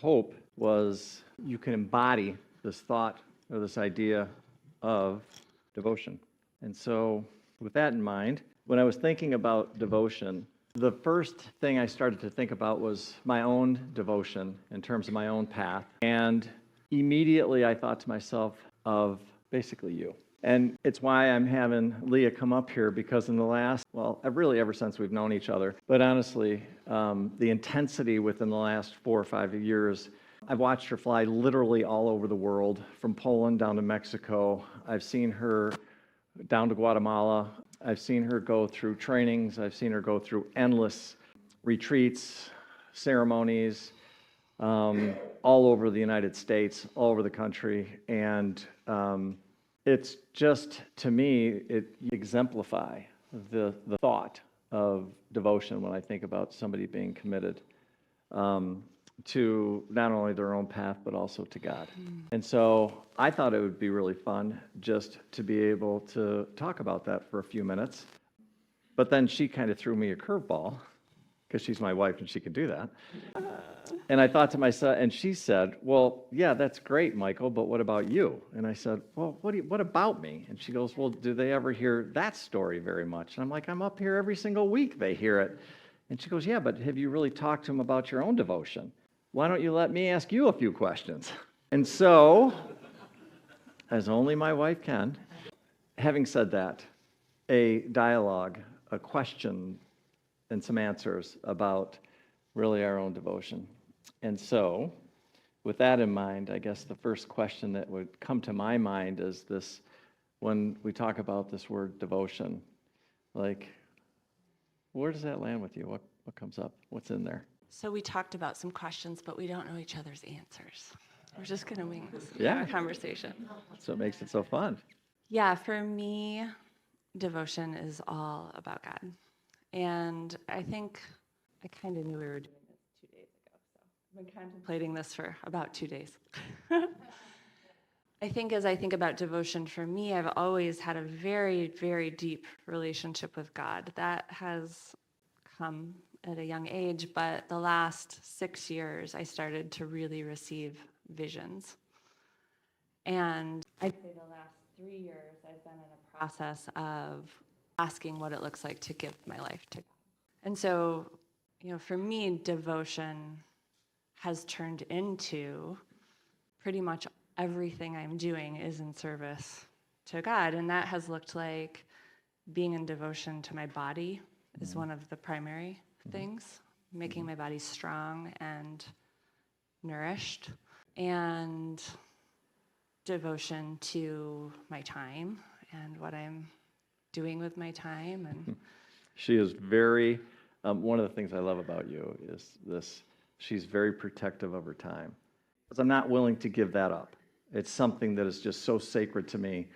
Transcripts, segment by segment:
hope was you can embody this thought or this idea of devotion. And so, with that in mind, when I was thinking about devotion, the first thing I started to think about was my own devotion in terms of my own path. And immediately I thought to myself of basically you. And it's why I'm having Leah come up here, because in the last, well, really ever since we've known each other, but honestly, the intensity within the last 4 or 5 years, I've watched her fly literally all over the world, from Poland down to Mexico. I've seen her down to Guatemala. I've seen her go through trainings. I've seen her go through endless retreats, ceremonies, all over the United States, all over the country. And it's just, to me, it exemplify the thought of devotion when I think about somebody being committed to not only their own path, but also to God. And so I thought it would be really fun just to be able to talk about that for a few minutes. But then she kind of threw me a curveball, because she's my wife and she can do that. And I thought to myself, and she said, well, yeah, that's great, Michael, but what about you? And I said, well, what about me? And she goes, well, do they ever hear that story very much? And I'm like, I'm up here every single week, they hear it. And she goes, yeah, but have you really talked to them about your own devotion? Why don't you let me ask you a few questions? And so, as only my wife can, having said that, a dialogue, a question, and some answers about really our own devotion. And so, with that in mind, I guess the first question that would come to my mind is this: when we talk about this word devotion, like, where does that land with you? What comes up? What's in there? So we talked about some questions, but we don't know each other's answers. We're just going to wing this conversation. That's what makes it so fun. Yeah, for me, devotion is all about God. And I think I kind of knew we were doing this 2 days ago, so I've been contemplating this for about 2 days. I think as I think about devotion for me, I've always had a very, very deep relationship with God. That has come at a young age, but the last 6 years, I started to really receive visions. And I'd say the last 3 years, I've been in a process of asking what it looks like to give my life to God. And so, for me, devotion has turned into pretty much everything I'm doing is in service to God. And that has looked like being in devotion to my body is one of the primary things, making my body strong and nourished, and devotion to my time and what I'm doing with my time. And she is very, one of the things I love about you is this: she's very protective of her time. Because I'm not willing to give that up. It's something that is just so sacred to me,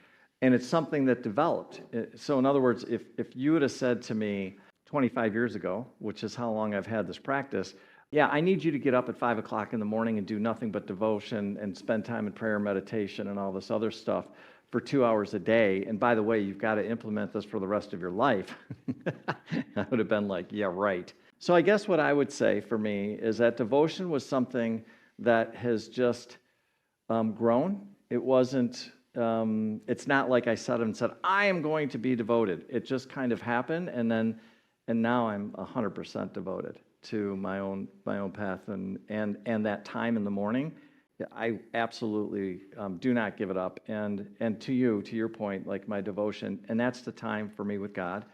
and it's something that developed. So in other words, if you would have said to me 25 years ago, which is how long I've had this practice, yeah, I need you to get up at 5 o'clock in the morning and do nothing but devotion and spend time in prayer, meditation, and all this other stuff for 2 hours a day. And by the way, you've got to implement this for the rest of your life. I would have been like, yeah, right. So I guess what I would say for me is that devotion was something that has just grown. It wasn't, it's not like I sat and said, I am going to be devoted. It just kind of happened, and now I'm 100% devoted to my own path and that time in the morning. I absolutely do not give it up. And to your point, like my devotion, and that's the time for me with God.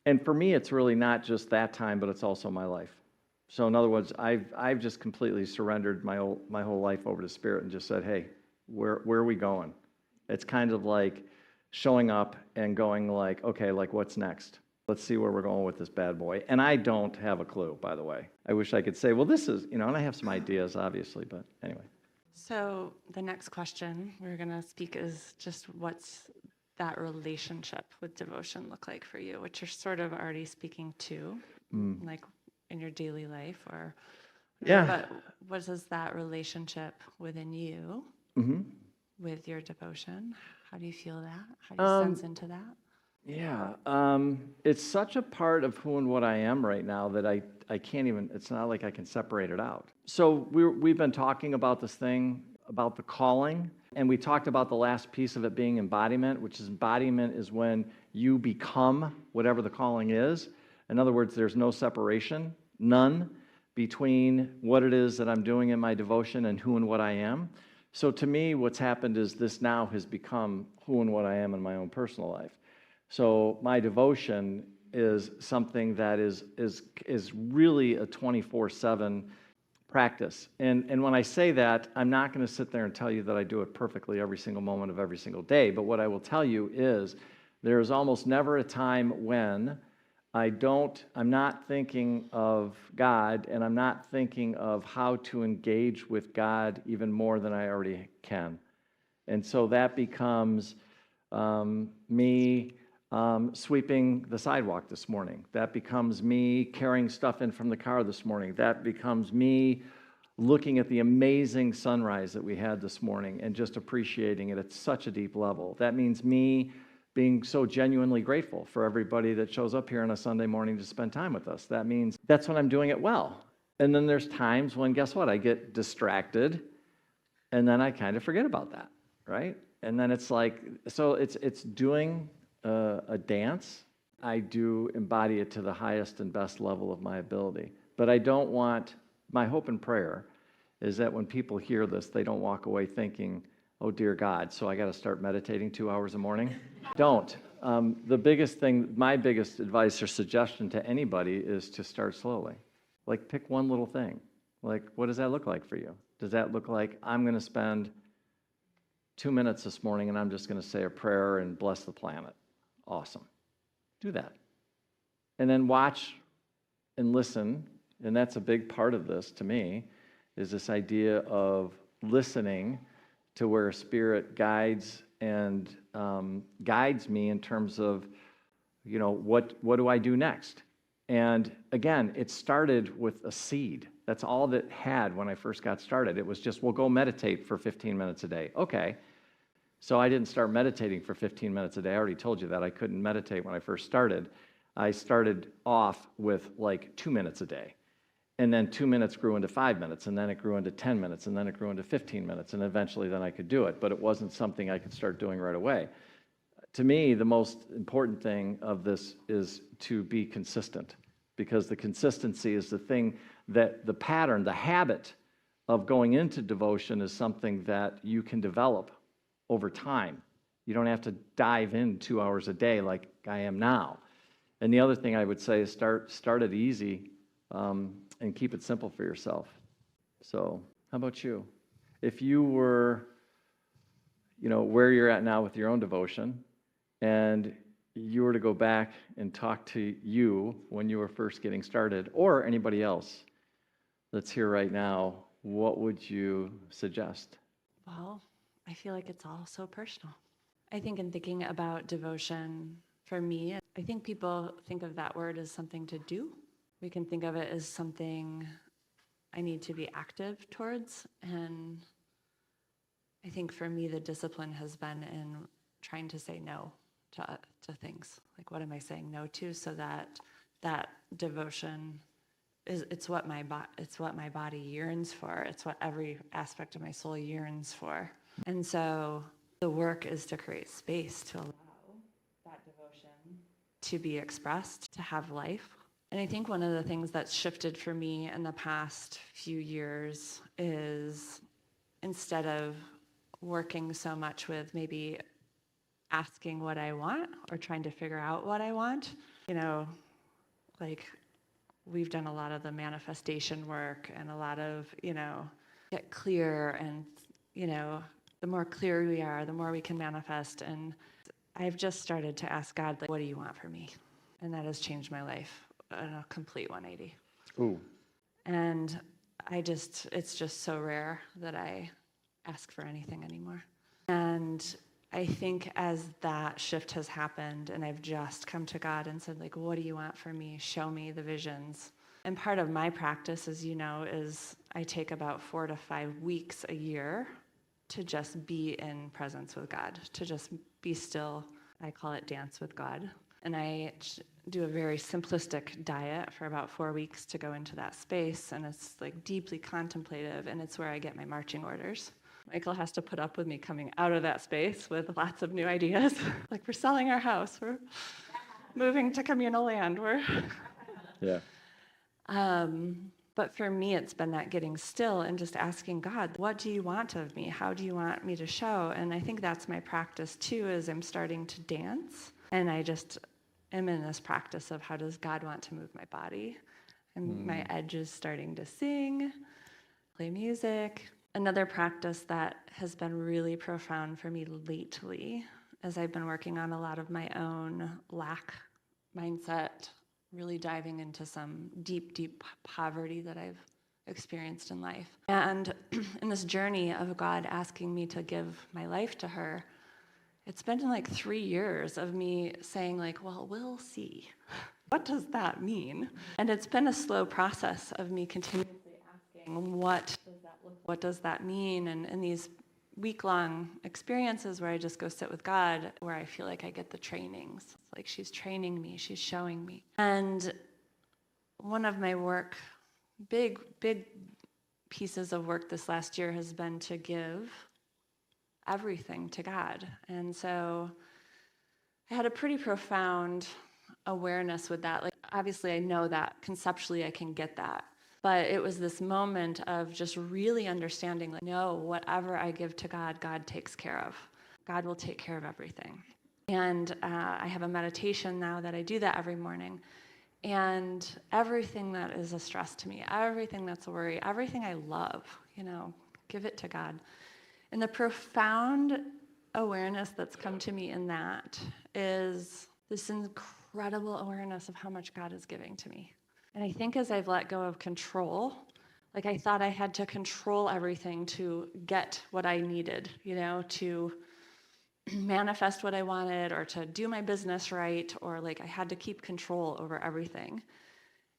And for me, it's really not just that time, but it's also my life. So in other words, I've just completely surrendered my whole life over to Spirit and just said, hey, where are we going? It's kind of like showing up and going like, okay, like what's next? Let's see where we're going with this bad boy. And I don't have a clue, by the way. I wish I could say, well, this is, and I have some ideas, obviously, but anyway. So the next question we're going to speak is just what's that relationship with devotion look like for you, which you're sort of already speaking to, like in your daily life, or but what is that relationship within you with your devotion? How do you feel that? How do you sense into that? Yeah, it's such a part of who and what I am right now that I can't even, it's not like I can separate it out. So we've been talking about this thing, about the calling, and we talked about the last piece of it being embodiment, which is embodiment is when you become whatever the calling is. In other words, there's no separation, none, between what it is that I'm doing in my devotion and who and what I am. So to me, what's happened is this now has become who and what I am in my own personal life. So my devotion is something that is really a 24/7 practice. And when I say that, I'm not going to sit there and tell you that I do it perfectly every single moment of every single day. But what I will tell you is there is almost never a time when I'm not thinking of God, and I'm not thinking of how to engage with God even more than I already can. And so that becomes me sweeping the sidewalk this morning. That becomes me carrying stuff in from the car this morning. That becomes me looking at the amazing sunrise that we had this morning and just appreciating it at such a deep level. That means me being so genuinely grateful for everybody that shows up here on a Sunday morning to spend time with us. That means that's when I'm doing it well. And then there's times when, guess what, I get distracted, and then I kind of forget about that, right? And then it's like, so it's doing a dance. I do embody it to the highest and best level of my ability. But I don't want, my hope and prayer is that when people hear this, they don't walk away thinking, oh dear God, so I got to start meditating 2 hours a morning? Don't. The biggest thing, my biggest advice or suggestion to anybody is to start slowly. Like pick one little thing. Like, what does that look like for you? Does that look like I'm going to spend 2 minutes this morning and I'm just going to say a prayer and bless the planet? Awesome. Do that. And then watch and listen, and that's a big part of this to me, is this idea of listening to where Spirit guides and guides me in terms of, you know, what do I do next? And again, it started with a seed. That's all that had when I first got started. It was just, well, go meditate for 15 minutes a day. Okay. So I didn't start meditating for 15 minutes a day. I already told you that I couldn't meditate when I first started. I started off with like 2 minutes a day. And then 2 minutes grew into 5 minutes, and then it grew into 10 minutes, and then it grew into 15 minutes, and eventually then I could do it. But it wasn't something I could start doing right away. To me, the most important thing of this is to be consistent, because the consistency is the thing that the pattern, the habit of going into devotion is something that you can develop over time. You don't have to dive in 2 hours a day like I am now. And the other thing I would say is start it easy and keep it simple for yourself. So how about you? If you were, you know, where you're at now with your own devotion, and you were to go back and talk to you when you were first getting started, or anybody else that's here right now, what would you suggest? Well, I feel like it's all so personal. I think in thinking about devotion, for me, I think people think of that word as something to do. We can think of it as something I need to be active towards. And I think for me, the discipline has been in trying to say no to things. Like, what am I saying no to, so that that devotion it's what my body yearns for. It's what every aspect of my soul yearns for. And so the work is to create space to allow that devotion to be expressed, to have life. And I think one of the things that's shifted for me in the past few years is, instead of working so much with maybe asking what I want or trying to figure out what I want, you know, like we've done a lot of the manifestation work and a lot of, you know, get clear, and, you know, the more clear we are, the more we can manifest. And I've just started to ask God, like, what do you want for me? And that has changed my life in a complete 180. Ooh. And it's just so rare that I ask for anything anymore. And I think as that shift has happened, and I've just come to God and said, like, what do you want for me? Show me the visions. And part of my practice, as you know, is I take about 4 to 5 weeks a year to just be in presence with God, to just be still. I call it dance with God. And do a very simplistic diet for about 4 weeks to go into that space. And it's like deeply contemplative, and it's where I get my marching orders. Michael has to put up with me coming out of that space with lots of new ideas. Like, we're selling our house, we're moving to communal land, Yeah. But for me, it's been that getting still and just asking God, what do you want of me? How do you want me to show? And I think that's my practice too, is I'm starting to dance. And I just am in this practice of, how does God want to move my body? And my edge is starting to sing, play music. Another practice that has been really profound for me lately, as I've been working on a lot of my own lack mindset, really diving into some deep, deep poverty that I've experienced in life. And in this journey of God asking me to give my life to her, it's been like 3 years of me saying, like, well, we'll see. What does that mean? And it's been a slow process of me continuously asking, what does that mean? And in these week-long experiences where I just go sit with God, where I feel like I get the trainings. It's like she's training me, she's showing me. And one of my big pieces of work this last year has been to give everything to God. And so I had a pretty profound awareness with that. Like, obviously I know that conceptually I can get that, but it was this moment of just really understanding, like, no, whatever I give to God, God takes care of. God will take care of everything. And I have a meditation now that I do that every morning. And everything that is a stress to me, everything that's a worry, everything I love, give it to God. And the profound awareness that's come to me in that is this incredible awareness of how much God is giving to me. And I think as I've let go of control, like, I thought I had to control everything to get what I needed, to manifest what I wanted, or to do my business right, or like I had to keep control over everything.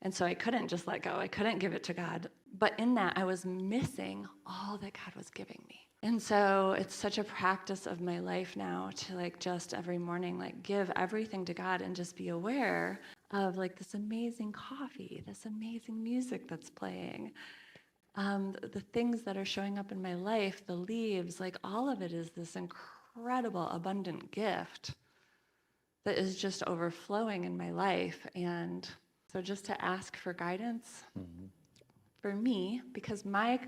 And so I couldn't just let go. I couldn't give it to God. But in that, I was missing all that God was giving me. And so it's such a practice of my life now to, like, just every morning, like, give everything to God and just be aware of, like, this amazing coffee, this amazing music that's playing, the things that are showing up in my life, the leaves, like, all of it is this incredible, abundant gift that is just overflowing in my life. And so just to ask for guidance for me, because my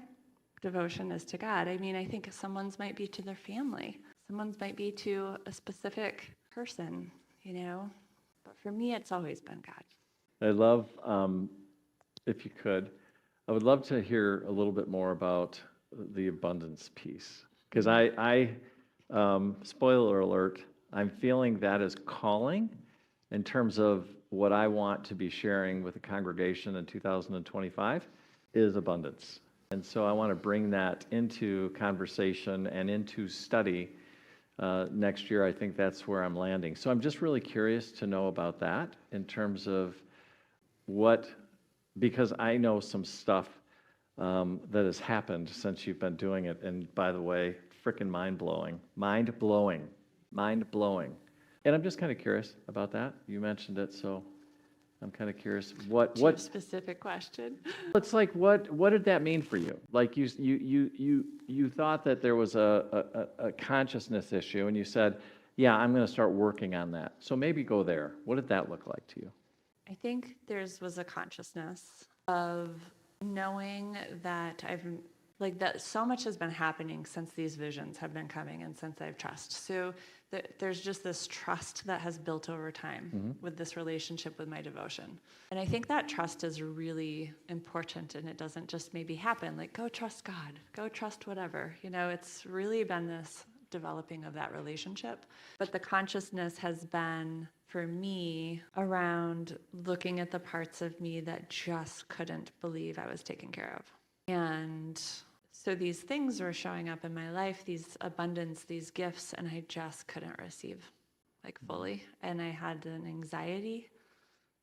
devotion is to God. I mean, I think someone's might be to their family. Someone's might be to a specific person, But for me, it's always been God. I love, if you could, I would love to hear a little bit more about the abundance piece. Because spoiler alert, I'm feeling that is calling in terms of what I want to be sharing with the congregation in 2025 is abundance. And so I want to bring that into conversation and into study next year. I think that's where I'm landing. So I'm just really curious to know about that in terms of because I know some stuff that has happened since you've been doing it. And by the way, freaking mind-blowing. And I'm just kind of curious about that. You mentioned it, so I'm kind of curious what specific question. It's like what did that mean for you? Like you thought that there was a consciousness issue, and you said, yeah, I'm going to start working on that. So maybe go there. What did that look like to you? I think was a consciousness of knowing that that so much has been happening since these visions have been coming and since I've trusted. So there's just this trust that has built over time with this relationship with my devotion. And I think that trust is really important, and it doesn't just maybe happen, like, go trust God, go trust whatever. It's really been this developing of that relationship. But the consciousness has been, for me, around looking at the parts of me that just couldn't believe I was taken care of. And so these things were showing up in my life, these abundance, these gifts, and I just couldn't receive, like, fully. And I had an anxiety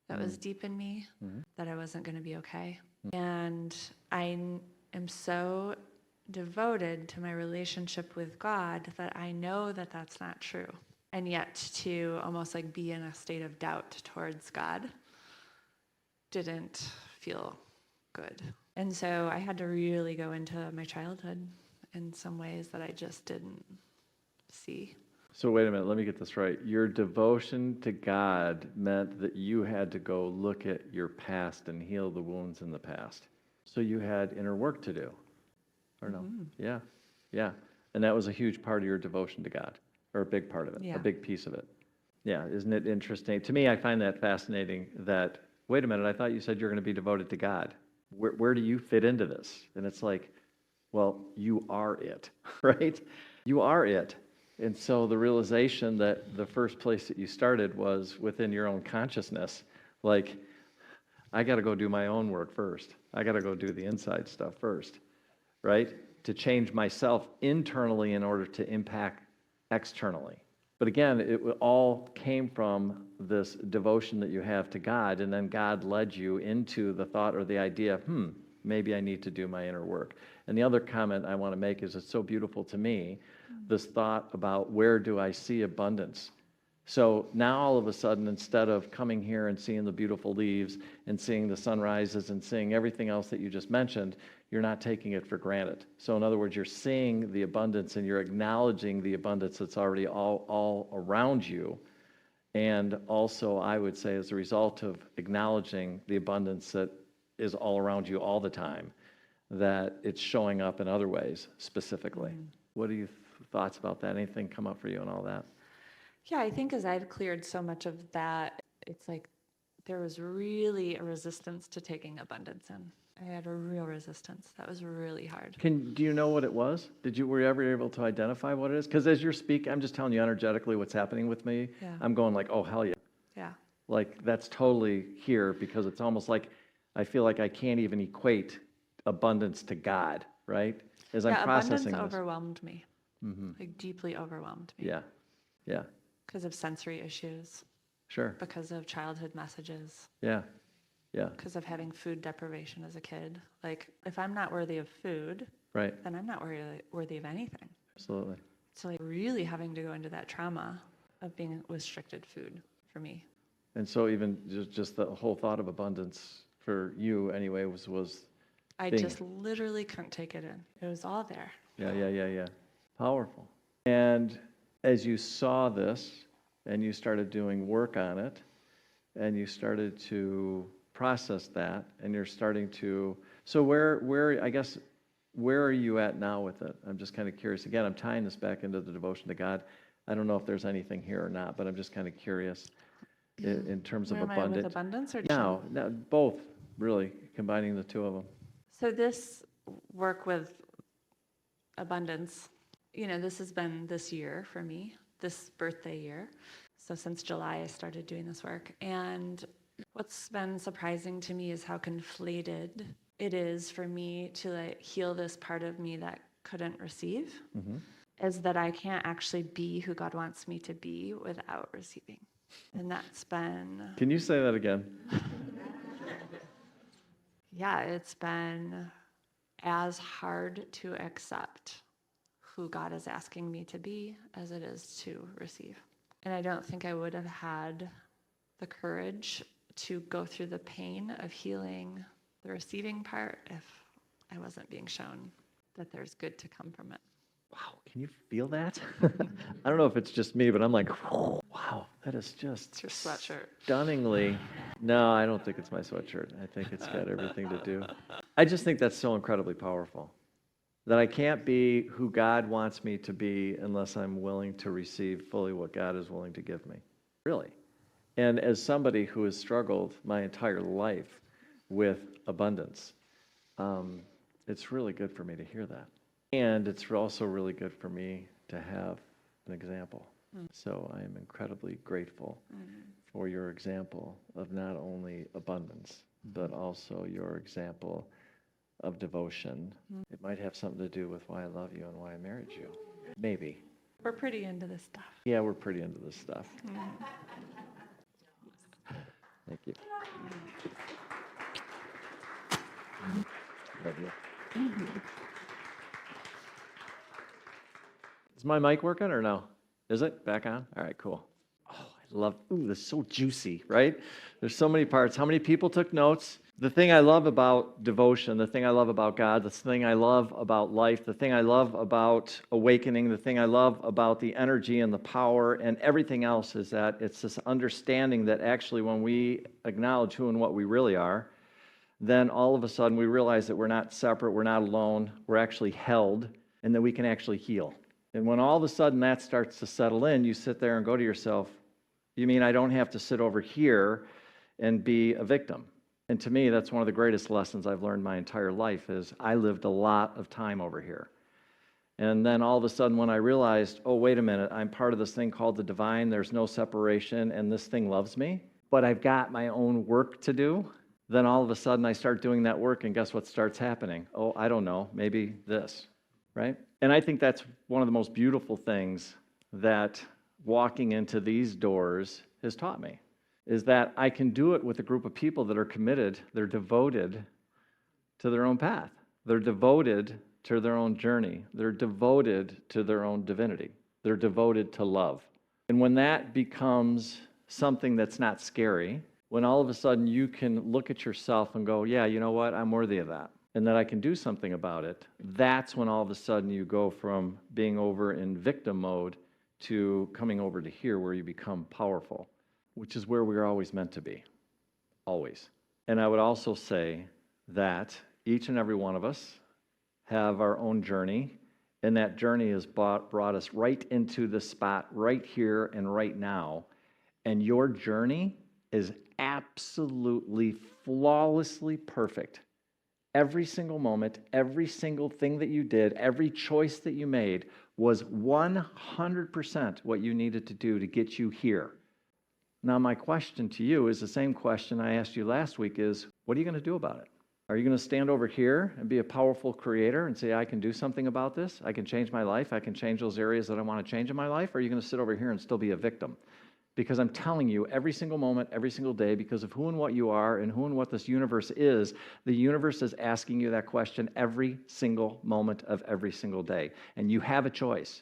that was deep in me, that I wasn't going to be okay. And I am so devoted to my relationship with God that I know that that's not true. and yet to almost like be in a state of doubt towards God didn't feel good. And so I had to really go into my childhood in some ways that I just didn't see. So wait a minute, let me get this right. Your devotion to God meant that you had to go look at your past and heal the wounds in the past. So you had inner work to do, or no? Yeah, yeah. And that was a huge part of your devotion to God, or a big part of it, Yeah. a big piece of it. Yeah, isn't it interesting? To me, I find that fascinating that, wait a minute, I thought you said you're going to be devoted to God. Where do you fit into this? And it's like, well, you are it, right? You are it. And so the realization that the first place that you started was within your own consciousness, like, I got to go do my own work first. I got to go do the inside stuff first, right? To change myself internally in order to impact externally. But again, it all came from this devotion that you have to God, and then God led you into the thought or the idea, maybe I need to do my inner work. And the other comment I want to make is it's so beautiful to me, this thought about where do I see abundance? So now all of a sudden, instead of coming here and seeing the beautiful leaves and seeing the sunrises and seeing everything else that you just mentioned, you're not taking it for granted. So in other words, you're seeing the abundance and you're acknowledging the abundance that's already all around you. And also, I would say, as a result of acknowledging the abundance that is all around you all the time, that it's showing up in other ways specifically. What are your thoughts about that? Anything come up for you and all that? Yeah, I think as I've cleared so much of that, it's like there was really a resistance to taking abundance in. I had a real resistance. That was really hard. Do you know what it was? Were you ever able to identify what it is? Because as you're speaking, I'm just telling you energetically what's happening with me. Yeah. I'm going like, oh, hell yeah. Yeah. Like, that's totally here, because it's almost like I feel like I can't even equate abundance to God, right? As I'm processing abundance this. overwhelmed me. Like deeply overwhelmed me. Yeah, yeah, Because of sensory issues, sure. because of childhood messages, Yeah, yeah, because of having food deprivation as a kid. Like, if I'm not worthy of food, right. then I'm not worthy of anything. Absolutely. So, like, really having to go into that trauma of being restricted food for me. And so even just the whole thought of abundance for you anyway was I being, just literally couldn't take it in. It was all there. yeah. Powerful. And as you saw this and you started doing work on it and you started to process that and you're starting to, so where are you at now with it? I'm just kind of curious. Again, I'm tying this back into the devotion to God. I don't know if there's anything here or not, but I'm just kind of curious in terms of Where am I abundance. with abundance or No, both, really, combining the two of them. So this work with abundance, this has been this year for me, this birthday year. So since July, I started doing this work. And what's been surprising to me is how conflated it is for me to heal this part of me that couldn't receive, is that I can't actually be who God wants me to be without receiving. And that's been... Can you say that again? Yeah, it's been as hard to accept who God is asking me to be as it is to receive. And I don't think I would have had the courage to go through the pain of healing the receiving part if I wasn't being shown that there's good to come from it. Wow, can you feel that? I don't know if it's just me, but I'm like, wow, that is just It's your sweatshirt. stunningly. No, I don't think it's my sweatshirt. I think it's got everything to do. I just think that's so incredibly powerful. That I can't be who God wants me to be unless I'm willing to receive fully what God is willing to give me. Really. And as somebody who has struggled my entire life with abundance, it's really good for me to hear that. And it's also really good for me to have an example. So I am incredibly grateful for your example of not only abundance, but also your example of devotion. It might have something to do with why I love you and why I married you. Maybe. We're pretty into this stuff. Yeah, we're pretty into this stuff. Thank you. Love you. Is my mic working or no? Is it back on? All right, cool. Oh, I love, ooh, this is so juicy, right? There's so many parts. How many people took notes? The thing I love about devotion, the thing I love about God, the thing I love about life, the thing I love about awakening, the thing I love about the energy and the power and everything else is that it's this understanding that actually when we acknowledge who and what we really are, then all of a sudden we realize that we're not separate, we're not alone, we're actually held, and that we can actually heal. And when all of a sudden that starts to settle in, you sit there and go to yourself, you mean I don't have to sit over here and be a victim? And to me, that's one of the greatest lessons I've learned my entire life is I lived a lot of time over here. And then all of a sudden when I realized, oh, wait a minute, I'm part of this thing called the divine, there's no separation, and this thing loves me, but I've got my own work to do, then all of a sudden I start doing that work, and guess what starts happening? Oh, I don't know, maybe this, right? And I think that's one of the most beautiful things that walking into these doors has taught me, is that I can do it with a group of people that are committed, they're devoted to their own path. They're devoted to their own journey. They're devoted to their own divinity. They're devoted to love. And when that becomes something that's not scary, when all of a sudden you can look at yourself and go, yeah, you know what, I'm worthy of that, and that I can do something about it, that's when all of a sudden you go from being over in victim mode to coming over to here where you become powerful, which is where we're always meant to be, always. And I would also say that each and every one of us have our own journey, and that journey has brought us right into the spot right here and right now. And your journey is absolutely flawlessly perfect. Every single moment, every single thing that you did, every choice that you made was 100% what you needed to do to get you here. Now, my question to you is the same question I asked you last week is, what are you going to do about it? Are you going to stand over here and be a powerful creator and say, I can do something about this? I can change my life. I can change those areas that I want to change in my life. Or are you going to sit over here and still be a victim? Because I'm telling you, every single moment, every single day, because of who and what you are and who and what this universe is, the universe is asking you that question every single moment of every single day. And you have a choice.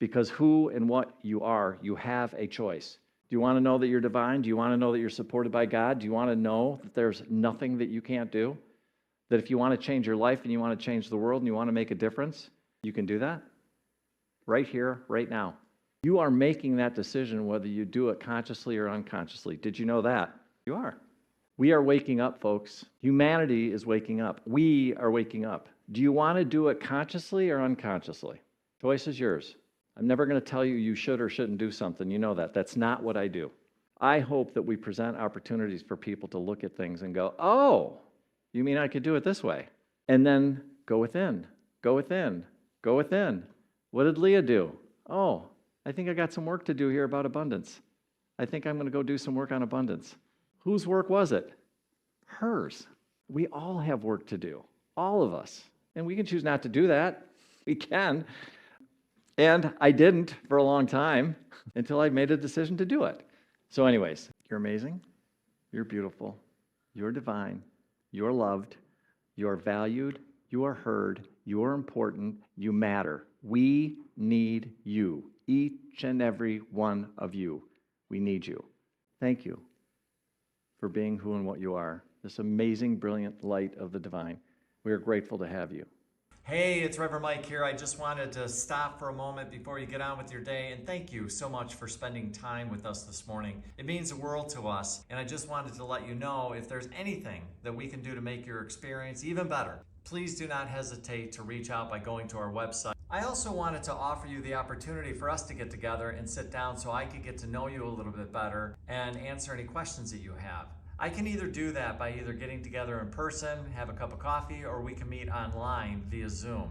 Because who and what you are, you have a choice. Do you want to know that you're divine? Do you want to know that you're supported by God? Do you want to know that there's nothing that you can't do? That if you want to change your life and you want to change the world and you want to make a difference, you can do that right here, right now. You are making that decision whether you do it consciously or unconsciously. Did you know that? You are. We are waking up, folks. Humanity is waking up. We are waking up. Do you want to do it consciously or unconsciously? Choice is yours. I'm never going to tell you you should or shouldn't do something. You know that. That's not what I do. I hope that we present opportunities for people to look at things and go, oh, you mean I could do it this way? And then go within, go within, go within. What did Leah do? Oh, I think I got some work to do here about abundance. I think I'm going to go do some work on abundance. Whose work was it? Hers. We all have work to do, all of us. And we can choose not to do that. We can. And I didn't for a long time until I made a decision to do it. So anyways, you're amazing. You're beautiful. You're divine. You're loved. You're valued. You are heard. You are important. You matter. We need you. Each and every one of you. We need you. Thank you for being who and what you are. This amazing, brilliant light of the divine. We are grateful to have you. Hey, it's Reverend Mike here. I just wanted to stop for a moment before you get on with your day and thank you so much for spending time with us this morning. It means the world to us, and I just wanted to let you know if there's anything that we can do to make your experience even better, please do not hesitate to reach out by going to our website. I also wanted to offer you the opportunity for us to get together and sit down so I could get to know you a little bit better and answer any questions that you have. I can either do that by either getting together in person, have a cup of coffee, or we can meet online via Zoom.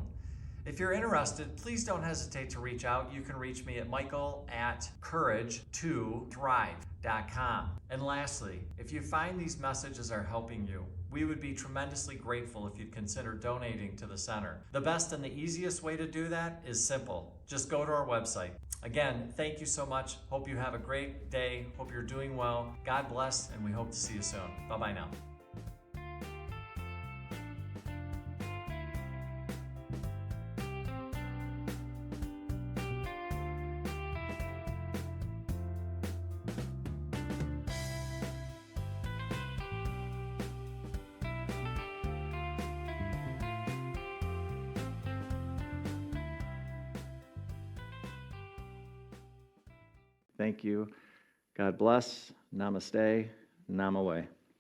If you're interested, please don't hesitate to reach out. You can reach me at michael@courage2thrive.com. And lastly, if you find these messages are helping you, we would be tremendously grateful if you'd consider donating to the center. The best and the easiest way to do that is simple. Just go to our website. Again, thank you so much. Hope you have a great day. Hope you're doing well. God bless, and we hope to see you soon. Bye-bye now. Thank you. God bless. Namaste. Namaway.